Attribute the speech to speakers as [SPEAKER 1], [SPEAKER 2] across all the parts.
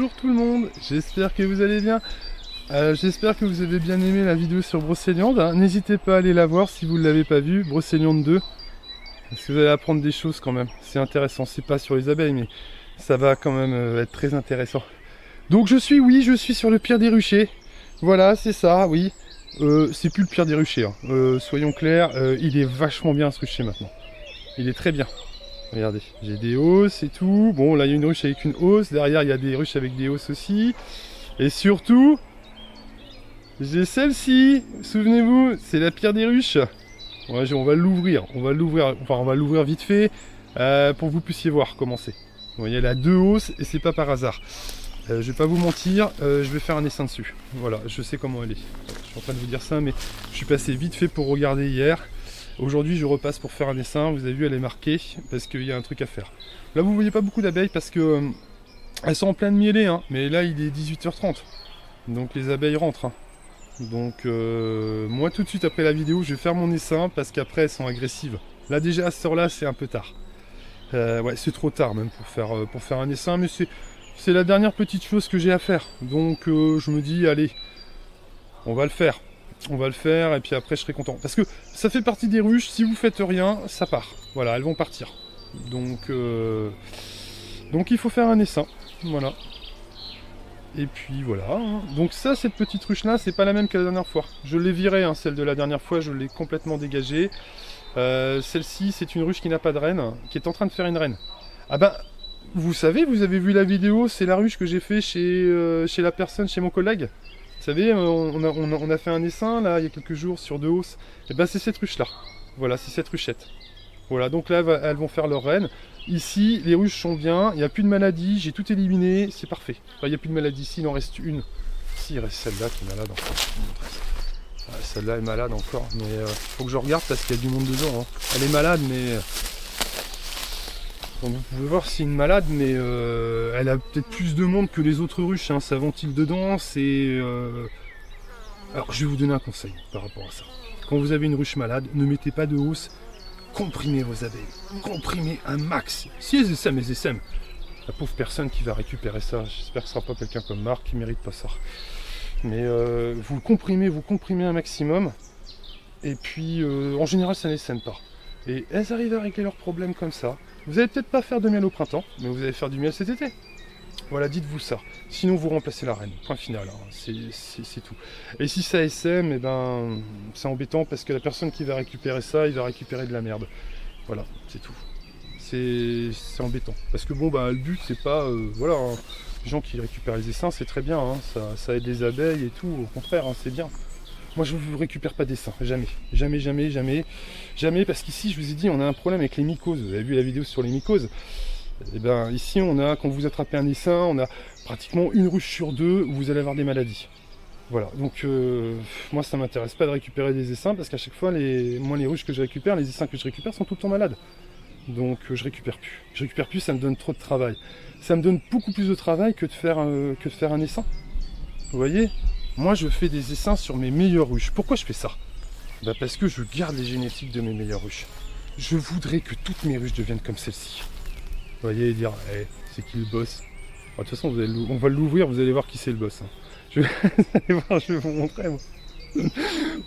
[SPEAKER 1] Bonjour tout le monde, j'espère que vous allez bien. J'espère que vous avez bien aimé la vidéo sur Brocéliande. N'hésitez pas à aller la voir si vous ne l'avez pas vue, Brocéliande 2. Parce que vous allez apprendre des choses quand même. C'est intéressant, c'est pas sur les abeilles, mais ça va quand même être très intéressant. Donc je suis sur le pire des ruchers. Voilà, c'est ça, oui. C'est plus le pire des ruchers, hein. Soyons clairs, il est vachement bien ce rucher maintenant. Il est très bien. Regardez, j'ai des hausses et tout. Bon, là il y a une ruche avec une hausse. Derrière, il y a des ruches avec des hausses aussi. Et surtout, j'ai celle-ci. Souvenez-vous, c'est la pire des ruches. Ouais, on va l'ouvrir. Enfin, on va l'ouvrir vite fait pour que vous puissiez voir comment c'est. Vous voyez, elle a deux hausses et c'est pas par hasard. Je vais pas vous mentir, je vais faire un essaim dessus. Voilà, je sais comment elle est. Je suis en train de vous dire ça, mais je suis passé vite fait pour regarder hier. Aujourd'hui, je repasse pour faire un essaim. Vous avez vu, elle est marquée parce qu'il y a un truc à faire. Là, vous voyez pas beaucoup d'abeilles parce que elles sont en pleine mielée, hein. Mais là, il est 18h30. Donc les abeilles rentrent, hein. Donc moi, tout de suite après la vidéo, je vais faire mon essaim parce qu'après, elles sont agressives. Là, déjà, à cette heure-là, c'est un peu tard. Ouais, c'est trop tard même pour faire un essaim, mais c'est la dernière petite chose que j'ai à faire. Donc je me dis, allez, on va le faire. On va le faire et puis après je serai content. Parce que ça fait partie des ruches, si vous faites rien, ça part. Voilà, elles vont partir. Donc il faut faire un essaim. Voilà. Et puis voilà. Donc ça, cette petite ruche là, c'est pas la même que la dernière fois. Je l'ai virée, hein, celle de la dernière fois, je l'ai complètement dégagée. Celle-ci, c'est une ruche qui n'a pas de reine, qui est en train de faire une reine. Ah ben, vous savez, vous avez vu la vidéo, c'est la ruche que j'ai fait chez la personne, chez mon collègue. Vous savez, on a fait un essaim là il y a quelques jours sur deux hausses. Et ben c'est cette ruche là. Voilà, c'est cette ruchette. Voilà, donc là elles vont faire leur reine. Ici, les ruches sont bien, il n'y a plus de maladie, j'ai tout éliminé, c'est parfait. Enfin, il n'y a plus de maladie ici, il en reste une. Si, il reste celle-là qui est malade encore. Celle-là est malade encore, mais faut que je regarde parce qu'il y a du monde dedans, hein. Elle est malade, mais donc vous pouvez voir c'est une malade, mais elle a peut-être plus de monde que les autres ruches, hein. Ça ventile dedans, c'est... Alors je vais vous donner un conseil par rapport à ça. Quand vous avez une ruche malade, ne mettez pas de hausse, comprimez vos abeilles. Comprimez un max. Si elles essaiment, elles essaiment. La pauvre personne qui va récupérer ça, j'espère que ce sera pas quelqu'un comme Marc qui mérite pas ça. Mais vous comprimez un maximum. Et puis en général ça ne les sème pas. Et elles arrivent à régler leurs problèmes comme ça. Vous allez peut-être pas faire de miel au printemps, mais vous allez faire du miel cet été. Voilà, dites-vous ça. Sinon vous remplacez la reine. Point final, hein. C'est tout. Et si ça SM, eh ben, c'est embêtant parce que la personne qui va récupérer ça, il va récupérer de la merde. Voilà, c'est tout. C'est embêtant. Parce que bon, bah, le but c'est pas... voilà, hein. Les gens qui récupèrent les essaims, c'est très bien, hein. Ça aide les abeilles et tout. Au contraire, hein, c'est bien. Moi, je ne vous récupère pas d'essaim, jamais. Jamais, jamais, jamais. Jamais, parce qu'ici, je vous ai dit, on a un problème avec les mycoses. Vous avez vu la vidéo sur les mycoses. Et ben ici, on a, quand vous attrapez un essaim, on a pratiquement une ruche sur deux où vous allez avoir des maladies. Voilà, donc moi, ça m'intéresse pas de récupérer des essaims, parce qu'à chaque fois, les ruches que je récupère, les essaims que je récupère sont tout le temps malades. Donc je récupère plus. Je récupère plus, ça me donne trop de travail. Ça me donne beaucoup plus de travail que de faire un essaim. Vous voyez ? Moi, je fais des essaims sur mes meilleures ruches. Pourquoi je fais ça ? Bah parce que je garde les génétiques de mes meilleures ruches. Je voudrais que toutes mes ruches deviennent comme celle-ci. Vous voyez, dire, hey, c'est qui le boss ? De toute façon, on va l'ouvrir, vous allez voir qui c'est le boss, hein. Je vais vous montrer, moi.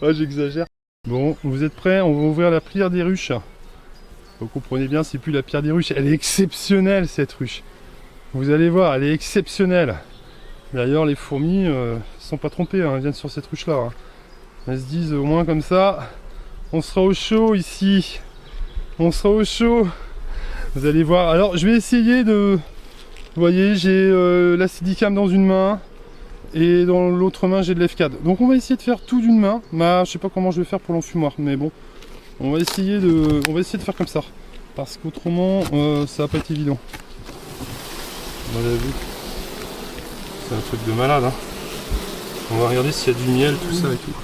[SPEAKER 1] Ouais, j'exagère. Bon, vous êtes prêts ? On va ouvrir la prière des ruches. Vous comprenez bien, c'est plus la pierre des ruches. Elle est exceptionnelle, cette ruche. Vous allez voir, elle est exceptionnelle. D'ailleurs, les fourmis sont pas trompées, hein, elles viennent sur cette ruche-là, hein. Elles se disent, au moins comme ça, on sera au chaud ici. On sera au chaud. Vous allez voir. Alors, je vais essayer de... Vous voyez, j'ai l'acidicam dans une main. Et dans l'autre main, j'ai de l'F4. Donc, on va essayer de faire tout d'une main. Bah, je sais pas comment je vais faire pour l'enfumoir. Mais bon, on va essayer de faire comme ça. Parce qu'autrement, ça va pas être évident. Vous avez vu. C'est un truc de malade, hein. On va regarder s'il y a du miel, tout ça et tout.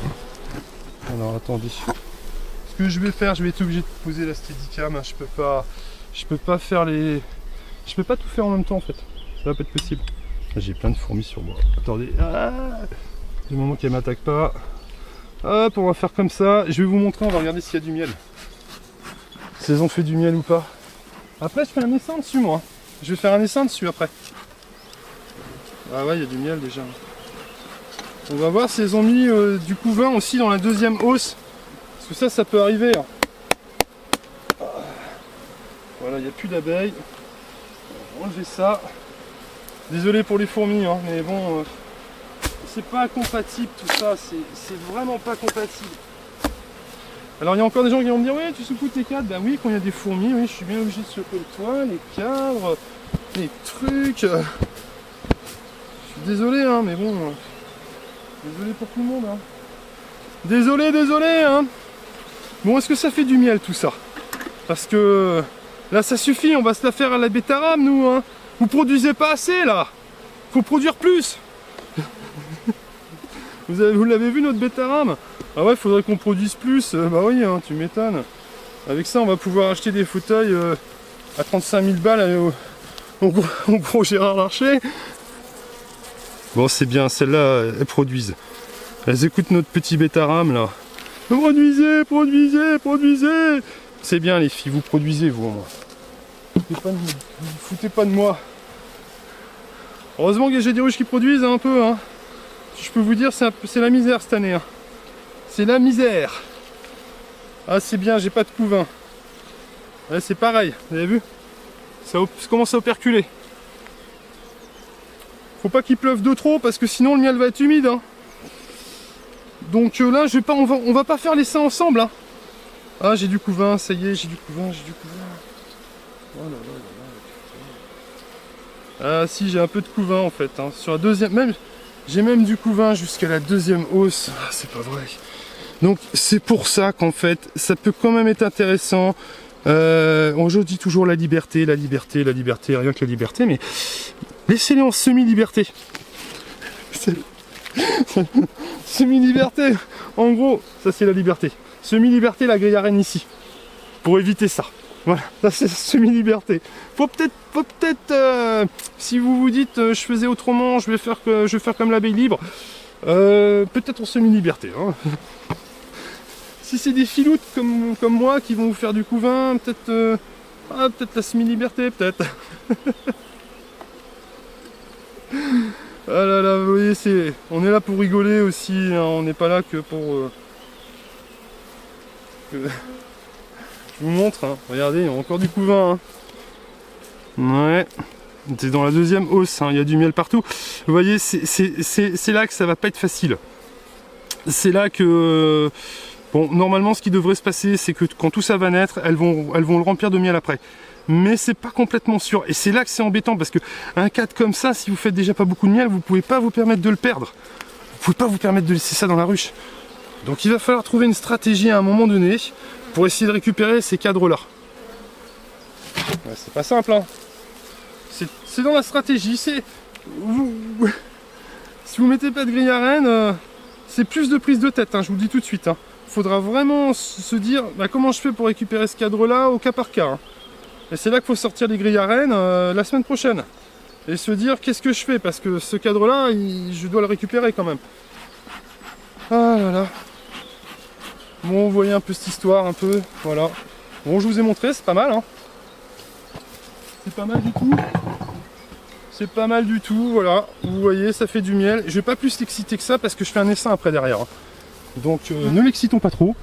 [SPEAKER 1] Alors attendez. Ce que je vais faire, je vais être obligé de poser la steadicam. Je peux pas faire les... Je peux pas tout faire en même temps en fait. Ça va pas être possible. J'ai plein de fourmis sur moi. Attendez. Du moment qu'elles m'attaquent pas. Hop, on va faire comme ça. Je vais vous montrer, on va regarder s'il y a du miel. Si elles ont fait du miel ou pas. Après, je fais un essaim dessus, moi. Je vais faire un essaim dessus après. Ah ouais, il y a du miel déjà. On va voir s'ils ont mis du couvain aussi dans la deuxième hausse. Parce que ça peut arriver. Hein. Voilà, il n'y a plus d'abeilles. On va enlever ça. Désolé pour les fourmis, hein, mais bon, c'est pas compatible tout ça. C'est vraiment pas compatible. Alors il y a encore des gens qui vont me dire, ouais, tu secoues tes cadres. Ben oui, quand il y a des fourmis, oui, je suis bien obligé de secouer le toit, les cadres, les trucs. Je suis désolé, hein, mais bon. Désolé pour tout le monde, hein. Désolé, hein. Bon, est-ce que ça fait du miel tout ça? Parce que là, ça suffit, on va se la faire à la betterave, nous, hein. Vous produisez pas assez, là. Faut produire plus. Vous l'avez vu, notre betterave? Ah ouais, faudrait qu'on produise plus. Bah oui, hein, tu m'étonnes. Avec ça, on va pouvoir acheter des fauteuils à 35 000 balles au gros Gérard Larcher. Bon, c'est bien, celles-là, elles produisent. Elles écoutent notre petit bétarame, là. Produisez, produisez, produisez. C'est bien, les filles, vous produisez, vous, au moins. Vous foutez pas de moi. Heureusement que j'ai des ruches qui produisent un peu, hein. Je peux vous dire, c'est la misère cette année, hein. C'est la misère. Ah, c'est bien, j'ai pas de couvain. Ouais, c'est pareil, vous avez vu? Ça commence à operculer. Faut pas qu'il pleuve de trop parce que sinon le miel va être humide, hein. Donc là, on va pas faire les seins ensemble, hein. Ah, j'ai du couvain, ça y est, j'ai du couvain. Oh là là là là. Ah si, j'ai un peu de couvain en fait, hein. Sur la deuxième, j'ai même du couvain jusqu'à la deuxième hausse. Ah, c'est pas vrai. Donc c'est pour ça qu'en fait, ça peut quand même être intéressant. Je dis toujours la liberté, rien que la liberté, mais laissez-les en semi-liberté. Semi-liberté, en gros, ça c'est la liberté. Semi-liberté, la grille à reine ici. Pour éviter ça. Voilà, ça c'est semi-liberté. Faut peut-être, si vous vous dites je faisais autrement, je vais faire comme l'abeille libre, peut-être en semi-liberté. Hein. Si c'est des filoutes comme moi qui vont vous faire du couvain, peut-être la semi-liberté, peut-être. Ah là là, vous voyez, on est là pour rigoler aussi, hein, on n'est pas là que pour... Je vous montre, hein, regardez, il y a encore du couvain. Hein. Ouais, c'est dans la deuxième hausse, hein, il y a du miel partout. Vous voyez, c'est là que ça va pas être facile. C'est là que... Bon, normalement, ce qui devrait se passer, c'est que quand tout ça va naître, elles vont le remplir de miel après. Mais c'est pas complètement sûr. Et c'est là que c'est embêtant, parce que un cadre comme ça, si vous faites déjà pas beaucoup de miel, vous pouvez pas vous permettre de le perdre. Vous pouvez pas vous permettre de laisser ça dans la ruche. Donc il va falloir trouver une stratégie à un moment donné pour essayer de récupérer ces cadres-là. Ouais, c'est pas simple, hein. C'est dans la stratégie. Si vous mettez pas de grille à reine, c'est plus de prise de tête, hein, je vous le dis tout de suite. Hein. Faudra vraiment se dire comment je fais pour récupérer ce cadre-là au cas par cas. Hein. Et c'est là qu'il faut sortir les grilles à reine la semaine prochaine. Et se dire qu'est-ce que je fais, parce que ce cadre-là, je dois le récupérer quand même. Ah là là. Bon, vous voyez un peu cette histoire, un peu, voilà. Bon, je vous ai montré, c'est pas mal, hein. C'est pas mal du tout. C'est pas mal du tout, voilà. Vous voyez, ça fait du miel. Je vais pas plus l'exciter que ça, parce que je fais un essaim après derrière. Hein. Donc, ne l'excitons pas trop.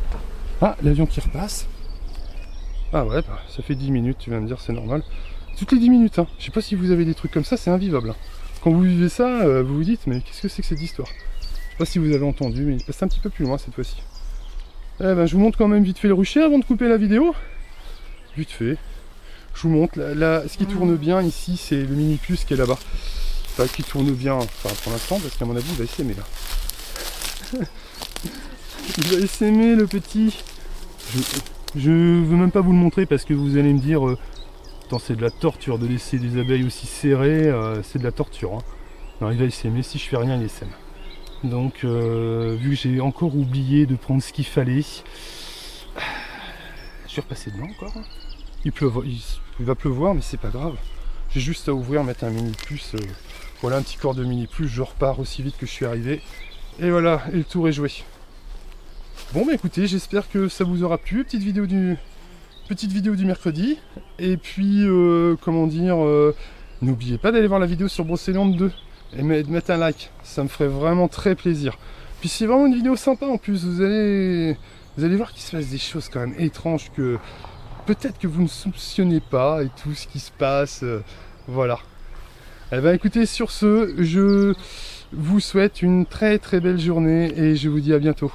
[SPEAKER 1] Ah, l'avion qui repasse. Ah ouais, bah, ça fait 10 minutes, tu vas me dire, c'est normal. Toutes les 10 minutes, hein. Je sais pas si vous avez des trucs comme ça, c'est invivable. Hein. Quand vous vivez ça, vous vous dites, mais qu'est-ce que c'est que cette histoire? Je sais pas si vous avez entendu, mais il passe un petit peu plus loin cette fois-ci. Eh ben, je vous montre quand même vite fait le rucher avant de couper la vidéo. Vite fait. Je vous montre, ce qui tourne bien ici, c'est le mini plus qui est là-bas. Enfin, qui tourne bien, enfin pour l'instant, parce qu'à mon avis, il va essaimer là. Il va essaimer le petit. Je veux même pas vous le montrer parce que vous allez me dire c'est de la torture de laisser des abeilles aussi serrées, c'est de la torture. Hein. Non, il va essaimer, si je fais rien, il essaime. Donc vu que j'ai encore oublié de prendre ce qu'il fallait, je vais repasser dedans encore. Hein. Il va pleuvoir, mais c'est pas grave. J'ai juste à ouvrir, mettre un mini plus. Voilà un petit corps de mini plus, je repars aussi vite que je suis arrivé. Et voilà, et le tour est joué. Bon bah écoutez, j'espère que ça vous aura plu, petite vidéo du mercredi. Et puis comment dire, n'oubliez pas d'aller voir la vidéo sur Brocéliande 2. et de mettre un like. Ça me ferait vraiment très plaisir. Puis c'est vraiment une vidéo sympa en plus. Vous allez voir qu'il se passe des choses quand même étranges que peut-être que vous ne soupçonnez pas et tout ce qui se passe. Voilà. Eh ben écoutez, sur ce, je vous souhaite une très très belle journée et je vous dis à bientôt.